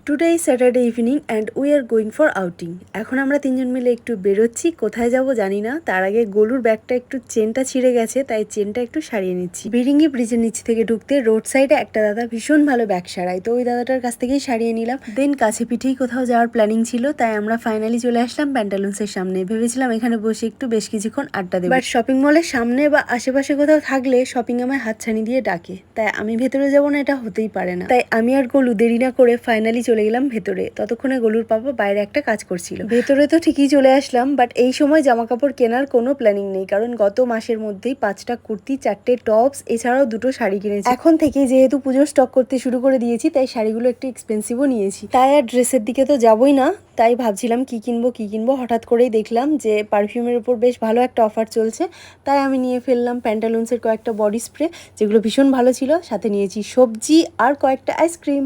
Today is Saturday evening and we are going for outing. এখন আমরা তিনজন মিলে একটু বেরোচ্ছি, কোথায় যাব জানি না। তার আগে গলুর ব্যাগটা একটু চেনটা ছিঁড়ে গেছে, তাই চেনটা একটু সারিয়ে নিচ্ছি। বিরিঙ্গি ব্রিজের নিচ থেকে ঢুকতে রোড সাইডে একটা দাদা ভীষণ ভালো ব্যাগ সারায়, তো ওই দাদাটার কাছ থেকেই সারিয়ে নিলাম। দেন কাছে পিঠেই কোথাও যাওয়ার প্ল্যানিং ছিল, তাই আমরা ফাইনালি চলে আসলাম প্যান্টালুন্সের সামনে। ভেবেছিলাম এখানে বসে একটু বেশ কিছুক্ষণ আড্ডা দেবো, বাট শপিং মলের সামনে বা আশেপাশে কোথাও থাকলে শপিং আমায় হাতছানি দিয়ে ডাকে, তাই আমি ভেতরে যাবো না, এটা হতেই পারে না। তাই আমি আর গলু দেরি না করে ফাইনালি চলে গেলাম ভেতরে। ততক্ষণে গলুর পাপা বাইরে একটা কাজ করছিল। ভেতরে তো ঠিকই চলে আসলাম, বাট এই সময় জামা কাপড় কেনার কোনো প্ল্যানিং নেই, কারণ গত মাসের মধ্যেই 5টা কুর্তি, 4টে টপস, এছাড়াও 2টো শাড়ি কিনেছি। এখন থেকে যেহেতু পুজোর স্টক করতে শুরু করে দিয়েছি, তাই শাড়িগুলো একটু এক্সপেন্সিভও নিয়েছি। তাই আর ড্রেসের দিকে তো যাবোই না, তাই ভাবছিলাম কি কিনবো। হঠাৎ করেই দেখলাম যে পারফিউমের উপর বেশ ভালো একটা অফার চলছে, তাই আমি নিয়ে ফেললাম প্যান্টালুন্সের কয়েকটা বডি স্প্রে, যেগুলো ভীষণ ভালো ছিল। সাথে নিয়েছি সবজি আর কয়েকটা আইসক্রিম।